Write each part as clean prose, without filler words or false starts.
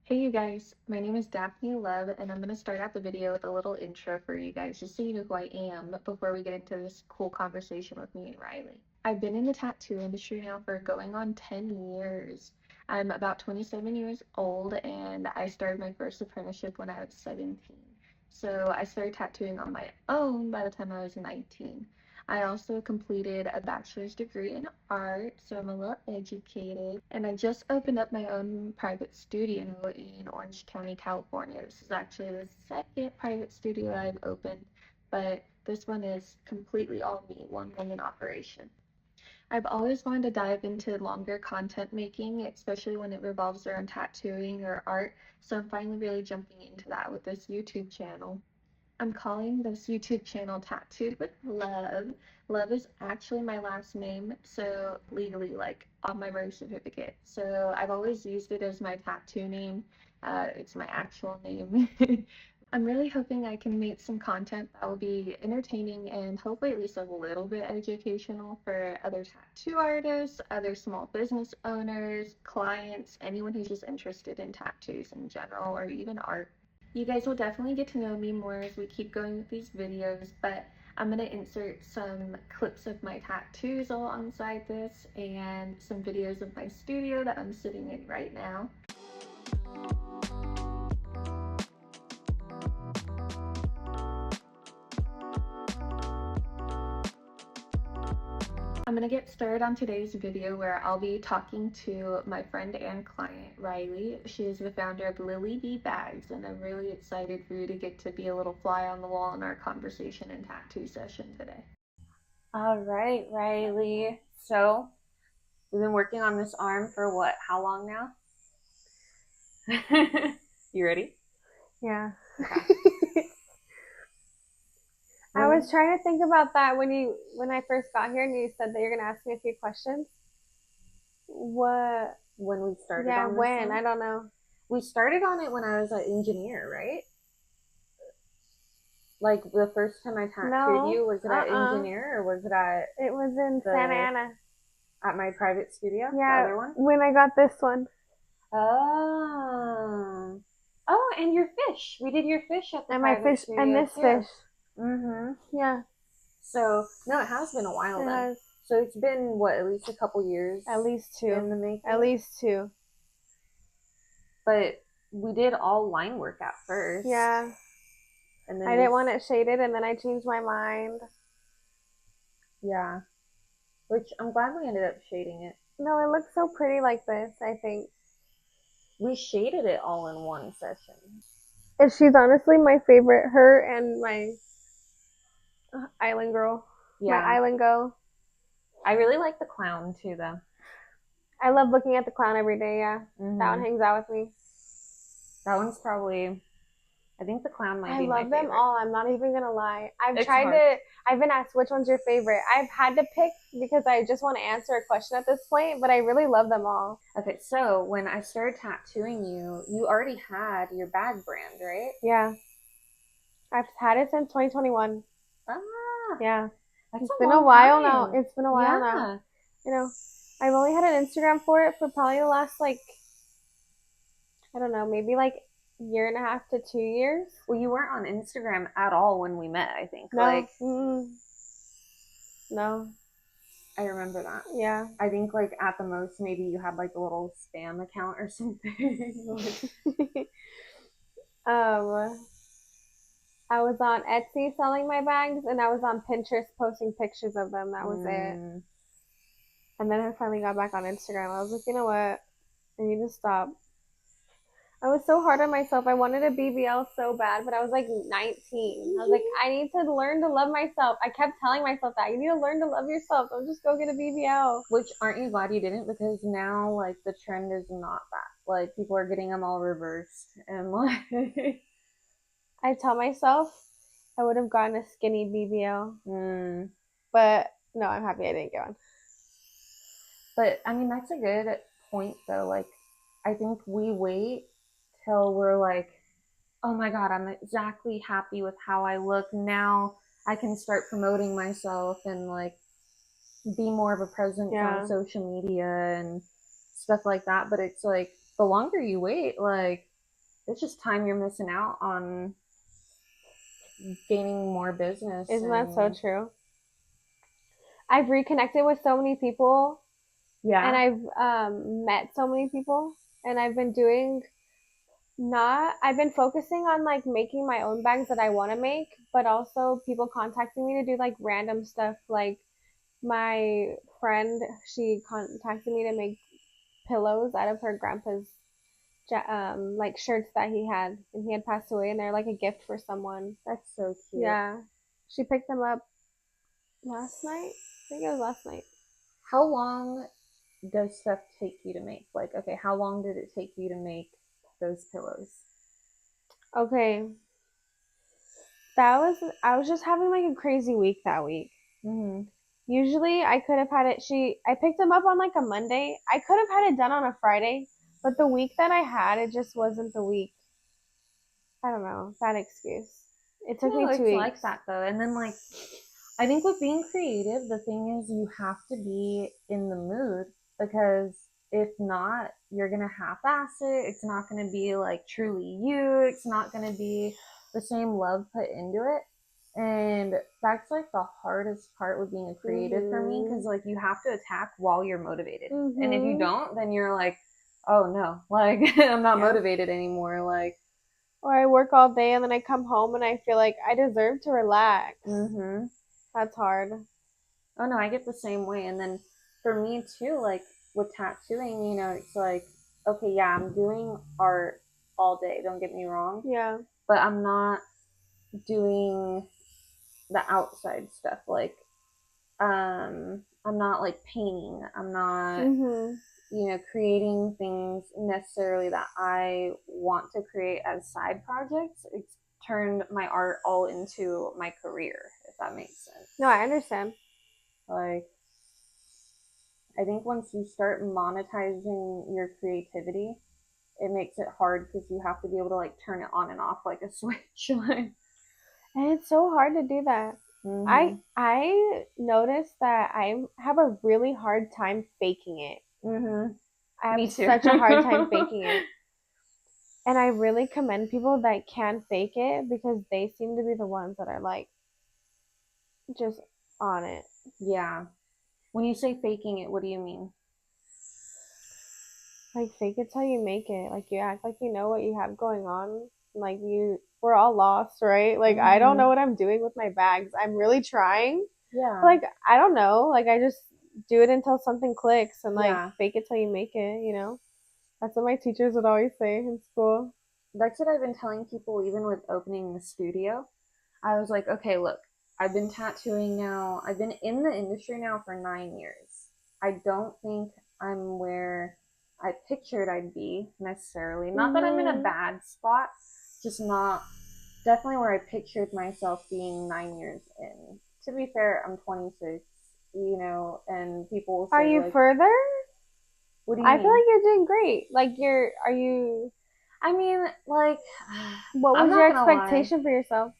Hey you guys, my name is Daphne Love, and I'm going to start out the video with a little intro for you guys just so you know who I am before we get into this cool conversation with me and Riley. I've been in the tattoo industry now for going on 10 years. I'm about 27 years old and I started my first apprenticeship when I was 17. So I started tattooing on my own by the time I was 19. I also completed a bachelor's degree in art, so I'm a little educated. And I just opened up my own private studio in Orange County, California. This is actually the second private studio I've opened, but this one is completely all me, one woman operation. I've always wanted to dive into longer content making, especially when it revolves around tattooing or art, so I'm finally really jumping into that with this YouTube channel. I'm calling this YouTube channel Tattooed with Love. Love is actually my last name, so legally, like on my birth certificate. So I've always used it as my tattoo name. It's my actual name. I'm really hoping I can make some content that will be entertaining and hopefully at least a little bit educational for other tattoo artists, other small business owners, clients, anyone who's just interested in tattoos in general or even art. You guys will definitely get to know me more as we keep going with these videos, but I'm going to insert some clips of my tattoos alongside this and some videos of my studio that I'm sitting in right now. I'm going to get started on today's video where I'll be talking to my friend and client, Riley. She is the founder of LillyBee bags, and I'm really excited for you to get to be a little fly on the wall in our conversation and tattoo session today. All right, Riley. So we've been working on this arm for what? How long now? You ready? Yeah. Okay. I was trying to think about that when I first got here and you said that you're gonna ask me a few questions. What? When we started Yeah, on this when? one? I don't know. We started on it when I was an engineer, right? Like the first time I tattooed you, was it at engineer or was it at It was in Santa Ana. at my private studio? Yeah, The other one? when I got this one. Oh. Oh, and your fish. We did your fish at the And my private fish studio and this too. fish. Mm-hmm. Yeah. So, no, it has been a while It then. has. So it's been, what, at least a couple years? At least 2. In the making? At least 2. But we did all line work at first. Yeah. And then I didn't want it shaded and then I changed my mind. Yeah. Which I'm glad we ended up shading it. No, it looks so pretty like this, I think. We shaded it all in one session. And she's honestly my favorite. Her and my island girl. Yeah. My island girl. I really like the clown too, though. I love looking at the clown every day, yeah. Mm-hmm. That one hangs out with me. That one's probably, I think the clown might be my favorite. I love them all, I'm not even gonna lie. I've been asked which one's your favorite. I've had to pick because I just want to answer a question at this point, but I really love them all. Okay, so when I started tattooing you, you already had your bag brand, right? Yeah. I've had it since 2021. Ah. Yeah. It's been a while now. It's been a while now. You know, I've only had an Instagram for it for probably the last, like, I don't know, maybe like year and a half to 2 years. Well, you weren't on Instagram at all when we met, I think. No. Like, no. I remember that. Yeah. I think, like, at the most, maybe you had, like, a little spam account or something. I was on Etsy selling my bags, and I was on Pinterest posting pictures of them. That was it. And then I finally got back on Instagram. I was like, you know what? I need to stop. I was so hard on myself. I wanted a BBL so bad, but I was like 19. I was like, I need to learn to love myself. I kept telling myself that. You need to learn to love yourself. Don't just go get a BBL. Which, aren't you glad you didn't? Because now, like, the trend is not that. Like, people are getting them all reversed. And, like... I tell myself I would have gotten a skinny BBL. But, no, I'm happy I didn't get one. But, I mean, that's a good point, though. Like, I think we wait till we're like, oh my god, I'm exactly happy with how I look. Now I can start promoting myself and, like, be more of a presence on social media and stuff like that. But it's like, the longer you wait, like, it's just time you're missing out on gaining more business. Isn't that so true? I've reconnected with so many people. Yeah. And I've met so many people. And I've been I've been focusing on like making my own bags that I want to make, but also people contacting me to do like random stuff. Like my friend, she contacted me to make pillows out of her grandpa's like shirts that he had, and he had passed away, and they're like a gift for someone. That's so cute. Yeah, she picked them up last night. I think it was last night. How long does stuff take you to make? Like, okay, how long did it take you to make those pillows? Okay, I was just having like a crazy week that week. Mm-hmm. Usually I could have had it. I picked them up on like a Monday. I could have had it done on a Friday, but the week that I had, it just wasn't the week. I don't know. Bad excuse. It took me 2 it's weeks. like that though. And then like, I think with being creative, the thing is you have to be in the mood, because if not, you're gonna half-ass it. It's not gonna be like truly you. It's not gonna be the same love put into it. And that's like the hardest part with being a creative for me, because like you have to attack while you're motivated. And if you don't, then you're like, oh no, like I'm not motivated anymore. Like, or I work all day and then I come home and I feel like I deserve to relax. mm-hmm. That's hard. Oh no, I get the same way. And then for me too, like with tattooing, you know, it's like, okay, yeah, I'm doing art all day, don't get me wrong. Yeah. But I'm not doing the outside stuff. Like, I'm not like painting. I'm not, you know, creating things necessarily that I want to create as side projects. It's turned my art all into my career, if that makes sense. No, I understand. Like, I think once you start monetizing your creativity, it makes it hard because you have to be able to like turn it on and off like a switch. And it's so hard to do that. Mm-hmm. I noticed that I have a really hard time faking it. Mm-hmm. I have such a hard time faking it. And I really commend people that can fake it, because they seem to be the ones that are like just on it. Yeah. When you say faking it, what do you mean? Like, fake it till you make it. Like, you act like you know what you have going on. Like, we're all lost, right? Like, I don't know what I'm doing with my bags. I'm really trying. Yeah. Like, I don't know. Like, I just do it until something clicks, and like fake it till you make it, you know? That's what my teachers would always say in school. That's what I've been telling people even with opening the studio. I was like, okay, look, I've been tattooing now. I've been in the industry now for 9 years. I don't think I'm where I pictured I'd be necessarily. Not that I'm in a bad spot, just not definitely where I pictured myself being 9 years in. To be fair, I'm 26, you know, and people will say, are you like, further? What do you mean? I feel like you're doing great. Like, are you? I mean, like, what was your expectation for yourself?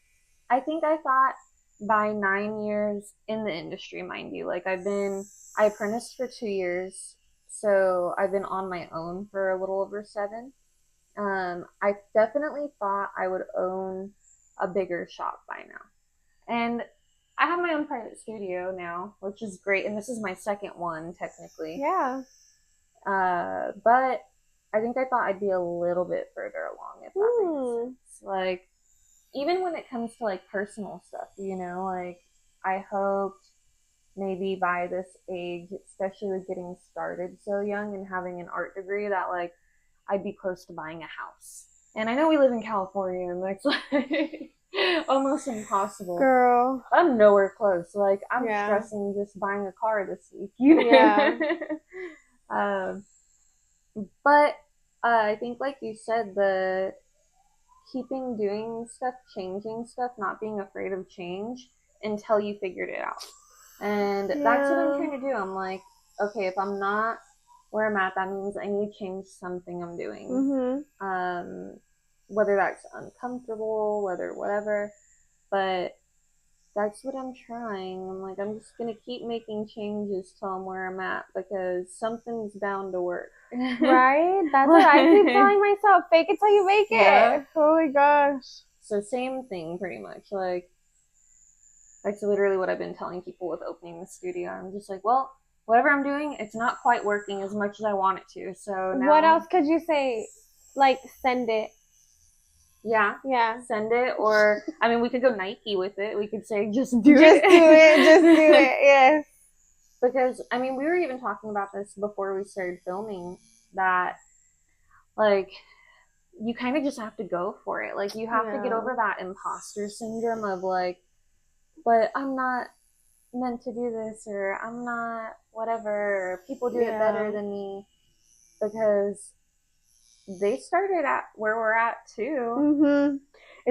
I think I thought by 9 years in the industry, mind you, like I apprenticed for 2 years, so I've been on my own for a little over 7. I definitely thought I would own a bigger shop by now. And I have my own private studio now, which is great. And this is my second one, technically. Yeah. But I think I thought I'd be a little bit further along, if that makes sense. Like, even when it comes to like personal stuff, you know, like I hoped maybe by this age, especially with getting started so young and having an art degree, that like I'd be close to buying a house. And I know we live in California, and that's like almost impossible. Girl, I'm nowhere close. Like, I'm stressing just buying a car this week, you know? Yeah. But I think, like you said, the keeping doing stuff, changing stuff, not being afraid of change until you figured it out. And that's what I'm trying to do. I'm like, okay, if I'm not where I'm at, that means I need to change something I'm doing. Whether that's uncomfortable, whether whatever. But that's what I'm trying. I'm like, I'm just gonna keep making changes till I'm where I'm at, because something's bound to work. Right? That's what I keep telling myself. Fake it till you make it. Yeah. Oh my gosh. So same thing, pretty much. Like, that's literally what I've been telling people with opening the studio. I'm just like, well, whatever I'm doing, it's not quite working as much as I want it to. So now, What else could you say? Like, send it. Yeah. Yeah. Send it, or I mean, we could go Nike with it. We could say, just do it. Just do it. Just do it. Yes. Because I mean, we were even talking about this before we started filming, that like you kind of just have to go for it. Like, you have to get over that imposter syndrome of like, but I'm not meant to do this, or I'm not whatever, or people do it better than me, because they started at where we're at too. Mm-hmm.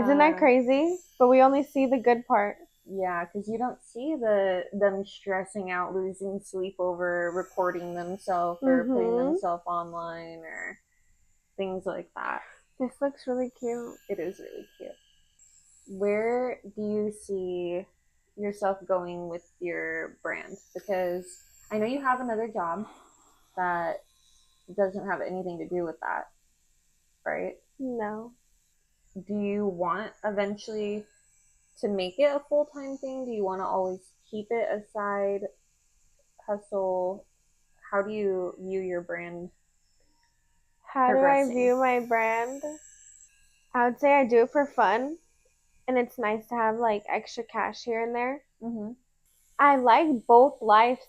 Isn't that crazy? But we only see the good part. Yeah, because you don't see them stressing out, losing sleep over recording themselves or putting themselves online or things like that. This looks really cute. It is really cute. Where do you see yourself going with your brand? Because I know you have another job that doesn't have anything to do with that, right? No. Do you want eventually to make it a full-time thing? Do you want to always keep it a side hustle? How do you view your brand? How do I view my brand? I would say I do it for fun, and it's nice to have like extra cash here and there. Mm-hmm. I like both lives,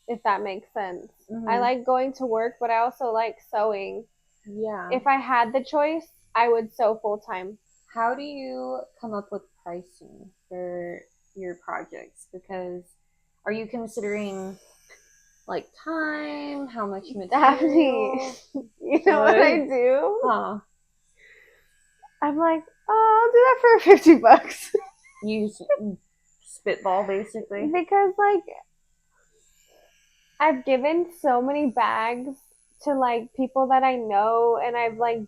if that makes sense. Mm-hmm. I like going to work, but I also like sewing. Yeah. If I had the choice, I would sew full time. How do you come up with pricing for your projects? Because are you considering like time, how much material? Daphne, you know what I do? Huh. I'm like, oh, I'll do that for $50. You spitball, basically. Because like, I've given so many bags to like people that I know, and I've like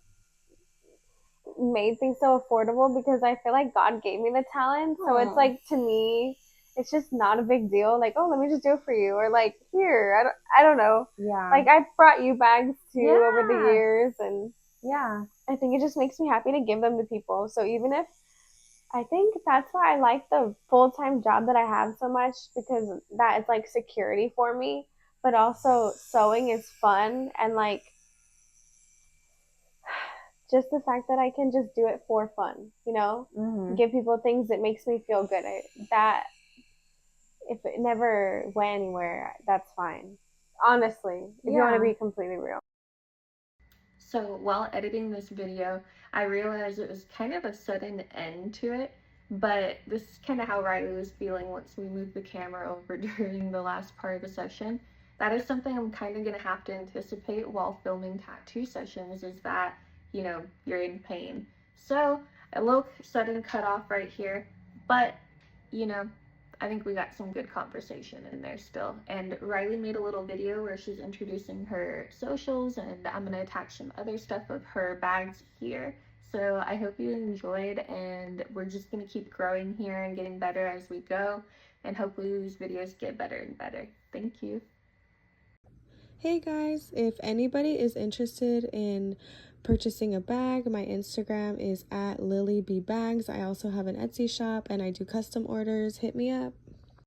made things so affordable because I feel like God gave me the talent. So it's like, to me, it's just not a big deal. Like, oh, let me just do it for you, or like, here, I don't know. Yeah. Like, I've brought you bags too over the years, and yeah, I think it just makes me happy to give them to people. So even if, I think that's why I like the full-time job that I have so much, because that is like security for me, but also sewing is fun, and like just the fact that I can just do it for fun, you know, give people things that makes me feel good. That if it never went anywhere, that's fine. Honestly, if you want to be completely real. So while editing this video, I realized it was kind of a sudden end to it, but this is kind of how Riley was feeling once we moved the camera over during the last part of the session. That is something I'm kind of going to have to anticipate while filming tattoo sessions, is that, you know, you're in pain. So a little sudden cut off right here, but, you know, I think we got some good conversation in there still. And Riley made a little video where she's introducing her socials, and I'm going to attach some other stuff of her bags here. So I hope you enjoyed, and we're just going to keep growing here and getting better as we go. And hopefully these videos get better and better. Thank you. Hey guys, if anybody is interested in purchasing a bag, my Instagram is at LillyBee Bags. I also have an Etsy shop and I do custom orders. Hit me up.